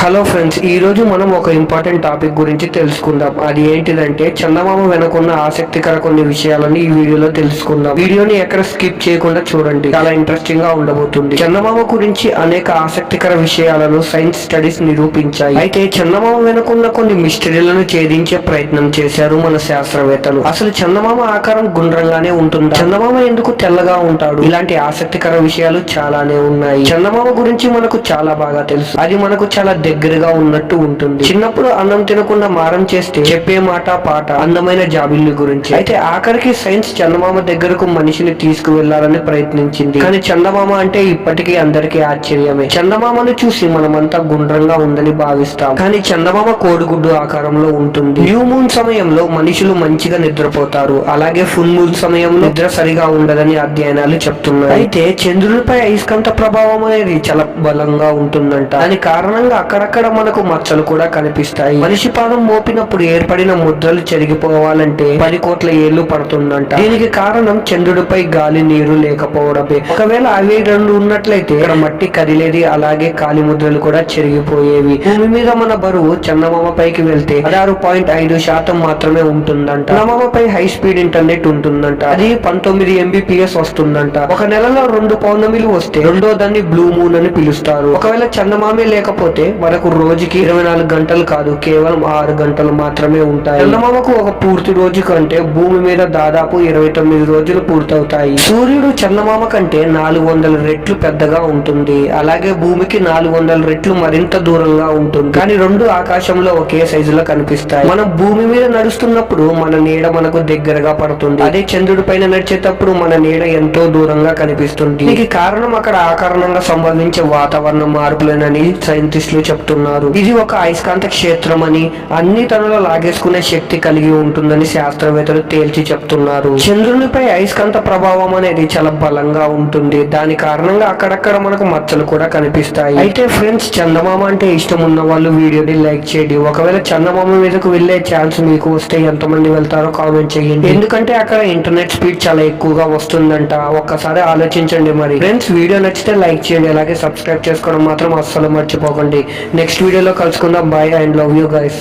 Hello friends, ఈ రోజు మనం ఒక ఇంపార్టెంట్ టాపిక్ గురించి తెలుసుకుందాం. అది ఏంటిదంటే చందమామ వెనుకున్న ఆసక్తికర కొన్ని విషయాలని ఈ వీడియోలో తెలుసుకుందాం. వీడియోని ఎక్కడ స్కిప్ చేయకుండా చూడండి, చాలా ఇంట్రెస్టింగ్ గా ఉండబోతుంది. చందమామ గురించి అనేక ఆసక్తికర విషయాలను సైన్స్ స్టడీస్ నిరూపించాయి. అయితే చందమామ వెనుకున్న కొన్ని మిస్టరీలను ఛేదించే ప్రయత్నం చేశారు మన శాస్త్రవేత్తలు. అసలు చందమామ ఆకారం గుండ్రంగానే ఉంటుందా? చందమామ ఎందుకు తెల్లగా ఉంటాడు? ఇలాంటి ఆసక్తికర విషయాలు చాలానే ఉన్నాయి. చందమామ గురించి మనకు చాలా బాగా తెలుసు. అది మనకు చాలా దగ్గరగా ఉన్నట్టు ఉంటుంది. చిన్నప్పుడు అన్నం తినకుండా మారం చేస్తే చెప్పే మాట పాట అందమైన జాబిల్లి గురించి. అయితే ఆఖరికి సైన్స్ చందమామ దగ్గరకు మనిషిని తీసుకువెళ్లాలని ప్రయత్నించింది. కానీ చందమామ అంటే ఇప్పటికీ అందరికీ ఆశ్చర్యమే. చందమామను చూసి మనమంతా గుండ్రంగా ఉందని భావిస్తాం, కానీ చందమామ కోడిగుడ్డు ఆకారంలో ఉంటుంది. న్యూ మూన్ సమయంలో మనుషులు మంచిగా నిద్రపోతారు, అలాగే ఫుల్ మూన్ సమయంలో నిద్ర సరిగా ఉండదని అధ్యయనాలు చెప్తున్నాయి. అయితే చంద్రునిపై అయస్కాంత ప్రభావం అనేది చాలా బలంగా ఉంటుందంట. దాని కారణంగా అక్కడక్కడ మనకు మచ్చలు కూడా కనిపిస్తాయి. మనిషి పాదం మోపినప్పుడు ఏర్పడిన ముద్రలు చెరిగిపోవాలంటే 10 కోట్ల ఏళ్లు పడుతుందంట. దీనికి కారణం చంద్రుడిపై గాలి, నీరు లేకపోవడమే. ఒకవేళ అవి రెండు ఉన్నట్లయితే ఇక్కడ మట్టి కదిలేది, అలాగే కాలి ముద్రలు కూడా చెరిగిపోయేవి. భూమి మీద మన బరువు చందమామ పైకి వెళ్తే 16.5% మాత్రమే ఉంటుందంట. చందమామపై హై స్పీడ్ ఇంటర్నెట్ ఉంటుందంట. అది 19 Mbps వస్తుందంట. ఒక నెలలో 2 పౌర్ణమిలు వస్తే రెండో దాన్ని బ్లూ మూన్ అని పిలుస్తారు. ఒకవేళ చందమామే లేకపోతే మనకు రోజుకి 24 గంటలు కాదు, కేవలం 6 గంటలు మాత్రమే ఉంటాయి. చందమామకు ఒక పూర్తి రోజు కంటే భూమి మీద దాదాపు 29 రోజులు పూర్తవుతాయి. సూర్యుడు చందమామ కంటే 400 రెట్లు పెద్దగా ఉంటుంది, అలాగే భూమికి 400 రెట్లు మరింత దూరంగా ఉంటుంది. కానీ రెండు ఆకాశంలో ఒకే సైజులో కనిపిస్తాయి. మనం భూమి మీద నడుస్తున్నప్పుడు మన నీడ మనకు దగ్గరగా పడుతుంది, అదే చంద్రుడి పైన నడిచేటప్పుడు మన నీడ ఎంతో దూరంగా కనిపిస్తుంది. దీనికి కారణం అక్కడ ఆకారణంగా సంబంధించే వాతావరణ మార్పులేనని సైంటిస్టులు చెప్తున్నారు. ఇది ఒక అయస్కాంత క్షేత్రం అని, అన్ని తనలో లాగేసుకునే శక్తి కలిగి ఉంటుందని శాస్త్రవేత్తలు తేల్చి చెప్తున్నారు. చంద్రునిపై అయస్కాంత ప్రభావం అనేది చాలా బలంగా ఉంటుంది. దాని కారణంగా అక్కడక్కడ మనకు మచ్చలు కూడా కనిపిస్తాయి. అయితే ఫ్రెండ్స్, చందమామ అంటే ఇష్టం ఉన్న వాళ్ళు వీడియోని లైక్ చేయండి. ఒకవేళ చందమామ మీదకు వెళ్లే ఛాన్స్ మీకు వస్తే ఎంతమంది వెళ్తారో కామెంట్ చేయండి. ఎందుకంటే అక్కడ ఇంటర్నెట్ స్పీడ్ చాలా ఎక్కువగా వస్తుందంట. ఒక్కసారి ఆలోచించండి. మరి ఫ్రెండ్స్, వీడియో నచ్చితే లైక్ చేయండి, అలాగే సబ్స్క్రైబ్ చేసుకోవడం మాత్రం అస్సలు మర్చిపోకండి. నెక్స్ట్ వీడియోలో కలుసుకుందాం. Bye and love you guys.